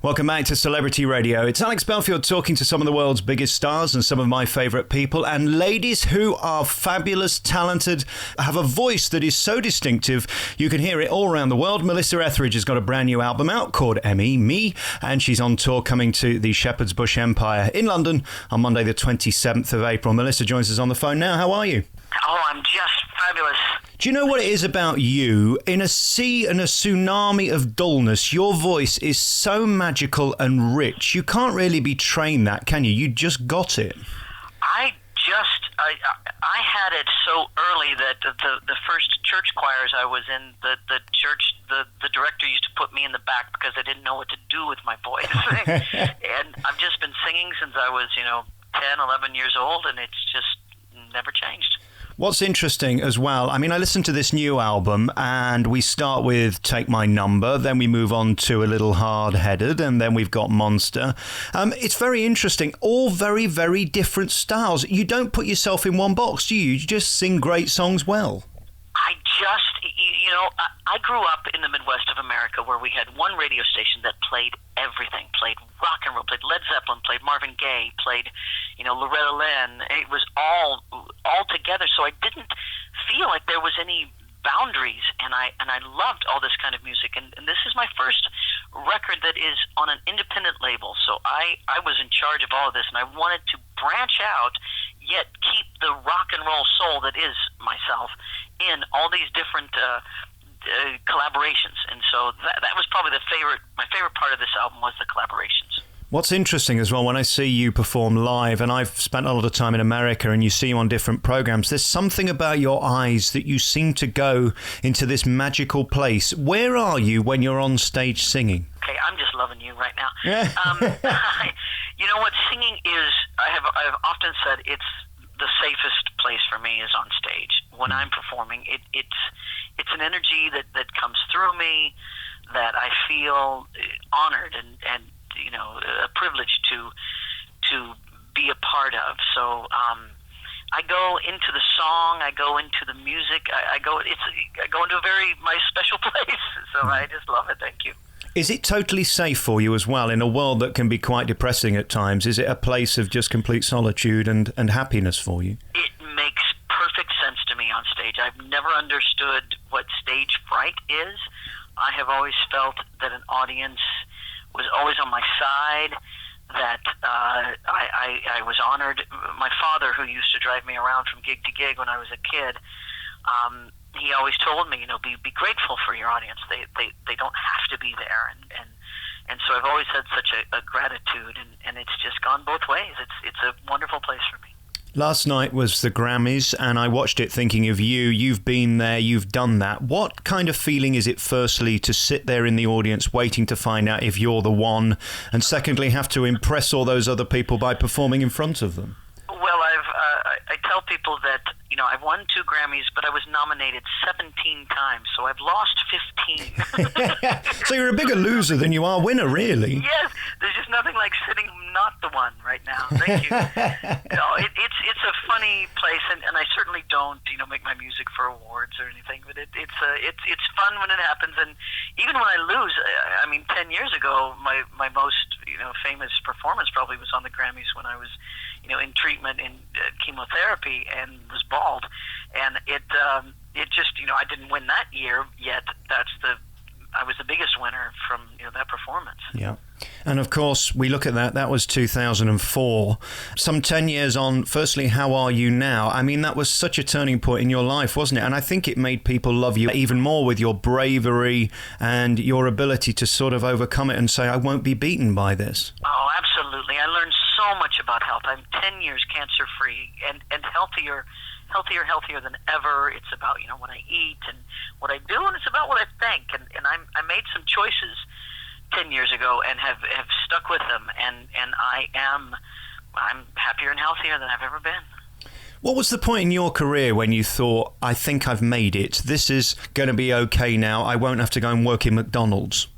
Welcome back to Celebrity Radio. It's Alex Belfield talking to some of the world's biggest stars and some of my favourite people, and ladies who are fabulous, talented, have a voice that is so distinctive you can hear it all around the world. Melissa Etheridge has got a brand new album out called M.E, Me, and she's on tour coming to the Shepherd's Bush Empire in London on Monday the 27th of April. Melissa joins us on the phone now. How are you? Oh, I'm just fabulous. Do you know what it is about you? In a sea and a tsunami of dullness, your voice is so magical and rich. You can't really be trained that, can you? You just got it. I had it so early that the first church choirs I was in, the church, the director used to put me in the back because I didn't know what to do with my voice. And I've just been singing since I was, 10, 11 years old, and it's just never changed. What's interesting as well, I mean, I listened to this new album and we start with Take My Number, then we move on to A Little Hard-Headed, and then we've got Monster. It's very interesting, all very, very different styles. You don't put yourself in one box, do you? You just sing great songs well. I grew up in the Midwest of America where we had one radio station that played everything, played rock and roll, played Led Zeppelin, played Marvin Gaye, played, Loretta Lynn. It was all together, so I didn't feel like there was any boundaries, and I loved all this kind of music, and this is my first record that is on an independent label, so I was in charge of all of this, and I wanted to branch out, yet keep the rock and roll soul that is myself in all these different collaborations, and so that was probably my favorite part of this album was the collaborations. What's interesting as well, when I see you perform live, and I've spent a lot of time in America and you see you on different programs, there's something about your eyes that you seem to go into this magical place. Where are you when you're on stage singing? Okay, I'm just loving you right now. You know what singing is, I've often said it's the safest place for me is on stage. When I'm performing, it's an energy that comes through me that I feel honored and a privilege to be a part of. So I go into the song, I go into the music, I go into my special place. So I just love it. Thank you. Is it totally safe for you as well in a world that can be quite depressing at times? Is it a place of just complete solitude and happiness for you? It makes perfect sense to me on stage. I've never understood what stage fright is. I have always felt that an audience was always on my side, that I was honored. My father, who used to drive me around from gig to gig when I was a kid, he always told me, be grateful for your audience. They don't have to be there, and so I've always had such a gratitude, and it's just gone both ways. It's a wonderful place for me. Last night was the Grammys, and I watched it thinking of you. You've been there, you've done that. What kind of feeling is it, firstly, to sit there in the audience waiting to find out if you're the one, and secondly, have to impress all those other people by performing in front of them? Well, I tell people that, I've won 2 Grammys, but I was nominated 17 times, so I've lost 15. So you're a bigger loser than you are winner, really. Yes, there's just nothing like sitting not the one right now. Thank you. It's a funny place, and I certainly don't, make my music for awards or anything, but it's fun when it happens, and even when I lose, 10 years ago, my most, famous performance probably was on the Grammys when I was, in treatment in chemotherapy and was bald, and it just, I didn't win that year yet. I was the biggest winner from that performance. Yeah. And of course, we look at that was 2004. Some 10 years on, firstly, how are you now? That was such a turning point in your life, wasn't it? And I think it made people love you even more with your bravery and your ability to sort of overcome it and say, I won't be beaten by this. Oh, absolutely. I learned so much about health. I'm 10 years cancer-free and healthier than ever. It's about, what I eat and what I do, and it's about what I think. And I made some choices 10 years ago and have stuck with them, and I'm happier and healthier than I've ever been. What was the point in your career when you thought, I think I've made it, this is going to be okay now, I won't have to go and work in McDonald's?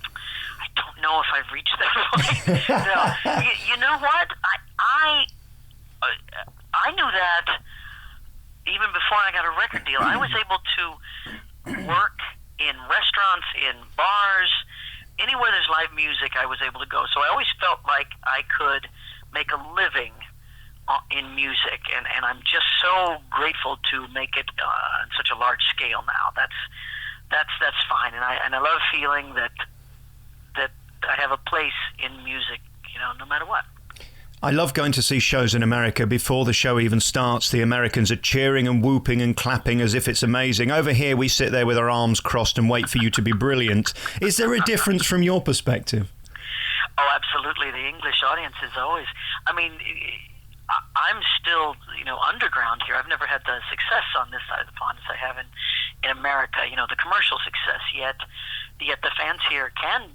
I don't know if I've reached that point. No. You know what? I knew that even before I got a record deal. I was able to work in restaurants, in bars, anywhere there's live music, I was able to go. So I always felt like I could make a living in music, and I'm just so grateful to make it on such a large scale now. That's fine, and I love feeling that I have a place in music, no matter what. I love going to see shows in America. Before the show even starts, the Americans are cheering and whooping and clapping as if it's amazing. Over here, we sit there with our arms crossed and wait for you to be brilliant. Is there a difference from your perspective? Oh, absolutely. The English audience is always... I mean, I'm still, underground here. I've never had the success on this side of the pond as I have in America, the commercial success. Yet the fans here can...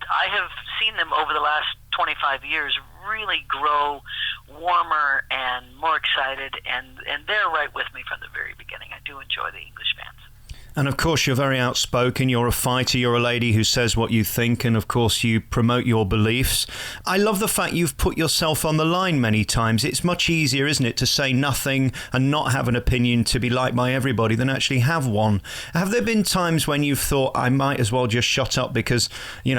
I have seen them over the last 25 years really grow warmer and more excited, and they're right with me from the very beginning. I do enjoy the English fans. And of course, you're very outspoken. You're a fighter. You're a lady who says what you think. And of course, you promote your beliefs. I love the fact you've put yourself on the line many times. It's much easier, isn't it, to say nothing and not have an opinion, to be liked by everybody, than actually have one. Have there been times when you've thought, I might as well just shut up because,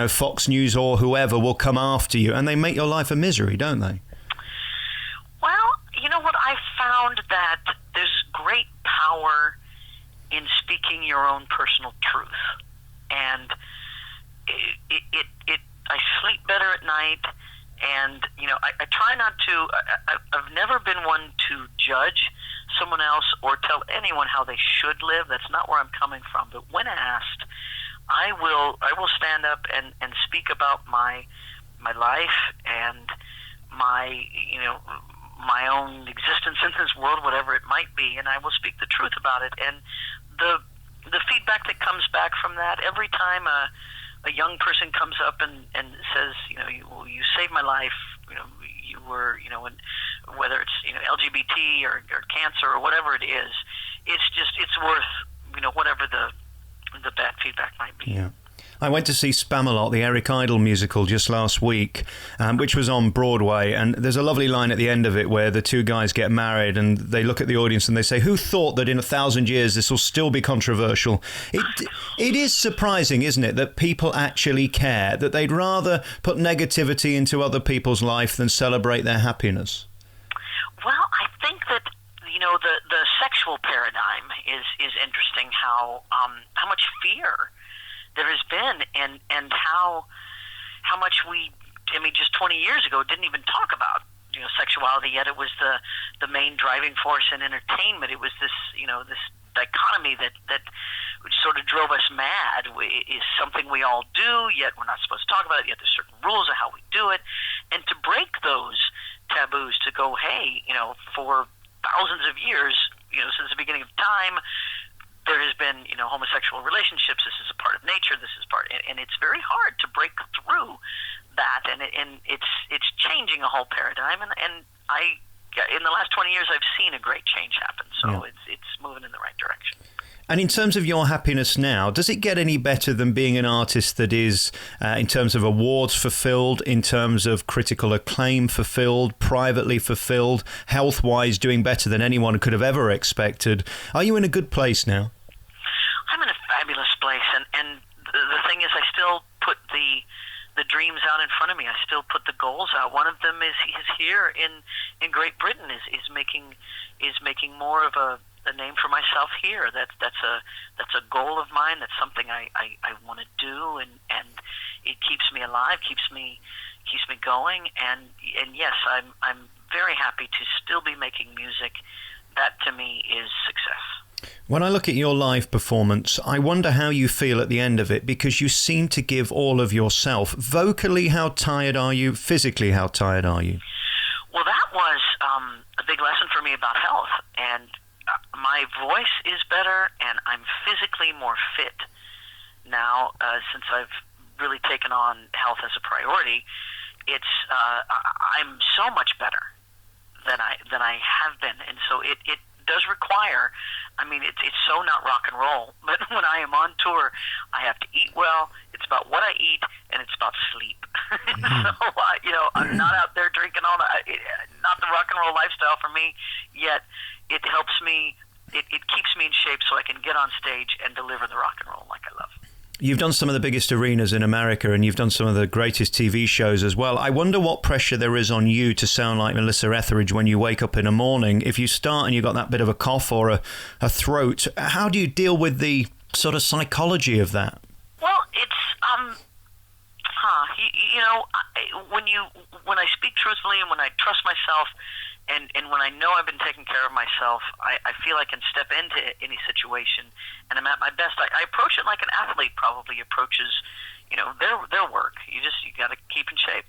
Fox News or whoever will come after you, and they make your life a misery, don't they? Well, you know what? I found that there's great power in speaking your own personal truth, and I sleep better at night, and I try not to. I've never been one to judge someone else or tell anyone how they should live. That's not where I'm coming from. But when asked, I will stand up and speak about my life and my my own existence in this world, whatever it might be, and I will speak the truth about it. And the feedback that comes back from that, every time a young person comes up and says, you saved my life, you were, and whether it's LGBT or cancer or whatever it is, it's worth whatever the bad feedback might be. Yeah. I went to see Spamalot, the Eric Idle musical, just last week, which was on Broadway. And there's a lovely line at the end of it where the two guys get married and they look at the audience and they say, who thought that in 1,000 years this will still be controversial? It is surprising, isn't it, that people actually care, that they'd rather put negativity into other people's life than celebrate their happiness? Well, I think that the sexual paradigm is interesting, how much fear there has been, and how much just 20 years ago didn't even talk about sexuality, yet it was the main driving force in entertainment. It was this this dichotomy that sort of drove us mad. Is something we all do, yet we're not supposed to talk about it, yet there's certain rules of how we do it. And to break those taboos, to go, hey, for thousands of years, since the beginning of time, there has been, homosexual relationships. This is a part of nature. This is and it's very hard to break through that. And it's changing a whole paradigm. And in the last 20 years, I've seen a great change happen. So it's moving in the right direction. And in terms of your happiness now, does it get any better than being an artist that is, in terms of awards, fulfilled, in terms of critical acclaim, fulfilled, privately fulfilled, health-wise doing better than anyone could have ever expected? Are you in a good place now? I'm in a fabulous place, and the thing is, I still put the dreams out in front of me. I still put the goals out. One of them is here in Great Britain is making more of a name for myself here. That's a goal of mine. That's something I want to do, and it keeps me alive, keeps me going. And yes, I'm very happy to still be making music. That to me is success. When I look at your live performance, I wonder how you feel at the end of it, because you seem to give all of yourself. Vocally, how tired are you? Physically, how tired are you? Well, that was a big lesson for me about health, and my voice is better, and I'm physically more fit now since I've really taken on health as a priority. I'm so much better than I have been, and so it does require. I mean, it's so not rock and roll, but when I am on tour, I have to eat well. It's about what I eat, and it's about sleep. So, I'm not out there drinking all not the rock and roll lifestyle for me, yet it helps me, it keeps me in shape so I can get on stage and deliver the rock and roll like I love. You've done some of the biggest arenas in America, and you've done some of the greatest TV shows as well. I wonder what pressure there is on you to sound like Melissa Etheridge when you wake up in the morning. If you start and you've got that bit of a cough or a throat, how do you deal with the sort of psychology of that? Well, it's when I speak truthfully and when I trust myself, and when I know I've been taking care of myself, I feel I can step into any situation, and I'm at my best. I approach it like an athlete probably approaches, their work. You got to keep in shape.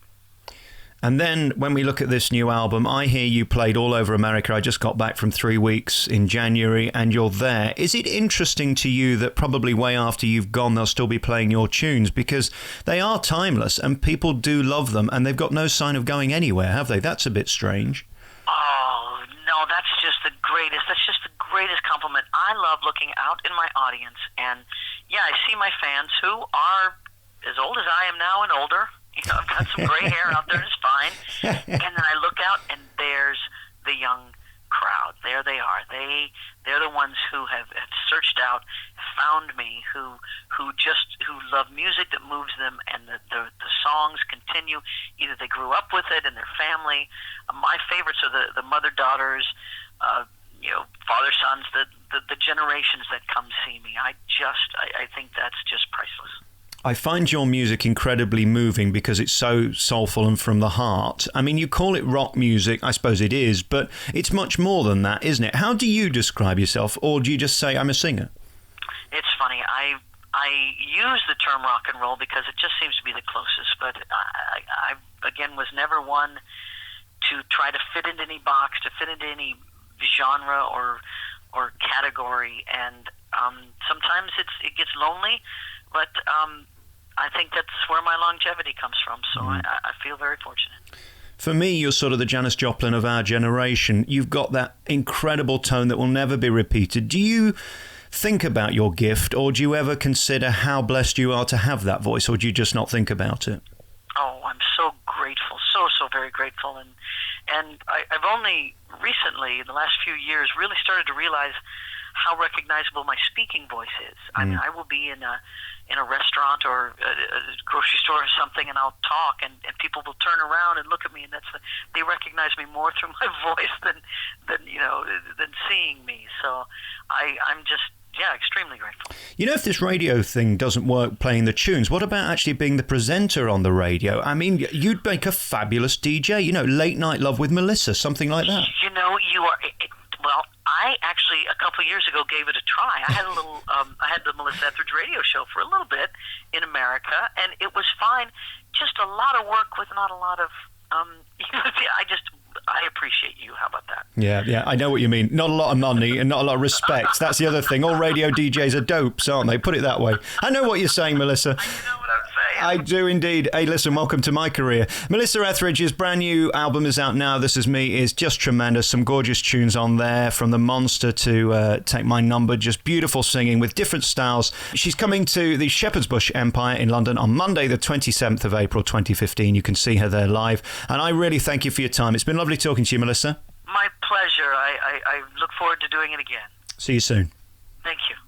And then when we look at this new album, I hear you played all over America. I just got back from 3 weeks in January, and you're there. Is it interesting to you that probably way after you've gone, they'll still be playing your tunes? Because they are timeless, and people do love them, and they've got no sign of going anywhere, have they? That's a bit strange. Oh, no, that's just the greatest. That's just the greatest compliment. I love looking out in my audience, and, yeah, I see my fans who are as old as I am now and older. I've got some gray hair out there, and it's fine. And then I look out, and there's the young crowd. There they are. They're the ones who have searched out, found me, who love music that moves them, and the songs continue. Either they grew up with it in their family. My favorites are the mother-daughters, father-sons, the generations that come see me. I think that's just priceless. I find your music incredibly moving because it's so soulful and from the heart. I mean, you call it rock music, I suppose it is, but it's much more than that, isn't it? How do you describe yourself, or do you just say, I'm a singer? It's funny. I use the term rock and roll because it just seems to be the closest, but I again, was never one to try to fit into any box, to fit into any genre or category, and sometimes it gets lonely, but I think that's where my longevity comes from, so I feel very fortunate. For me, you're sort of the Janis Joplin of our generation. You've got that incredible tone that will never be repeated. Do you think about your gift, or do you ever consider how blessed you are to have that voice, or do you just not think about it? Oh, I'm so grateful, so very grateful, and I've only recently, in the last few years, really started to realize how recognizable my speaking voice is. I mean, I will be in a restaurant or a grocery store or something, and I'll talk, and people will turn around and look at me, and they recognize me more through my voice than seeing me. So I'm just extremely grateful. If this radio thing doesn't work playing the tunes, what about actually being the presenter on the radio? I mean, you'd make a fabulous DJ. Late Night Love with Melissa, something like that. You are. Well, I actually a couple of years ago gave it a try. I had I had the Melissa Etheridge radio show for a little bit in America, and it was fine. Just a lot of work with not a lot of. I appreciate you. How about that? Yeah, I know what you mean. Not a lot of money and not a lot of respect. That's the other thing. All radio DJs are dopes, aren't they? Put it that way. I know what you're saying, Melissa. You know what I'm saying. I do indeed. Hey, listen, welcome to my career. Melissa Etheridge's brand new album is out now. This Is Me is just tremendous. Some gorgeous tunes on there, from The Monster to Take My Number. Just beautiful singing with different styles. She's coming to the Shepherd's Bush Empire in London on Monday, the 27th of April, 2015. You can see her there live. And I really thank you for your time. It's been lovely talking to you, Melissa. My pleasure. I look forward to doing it again. See you soon. Thank you.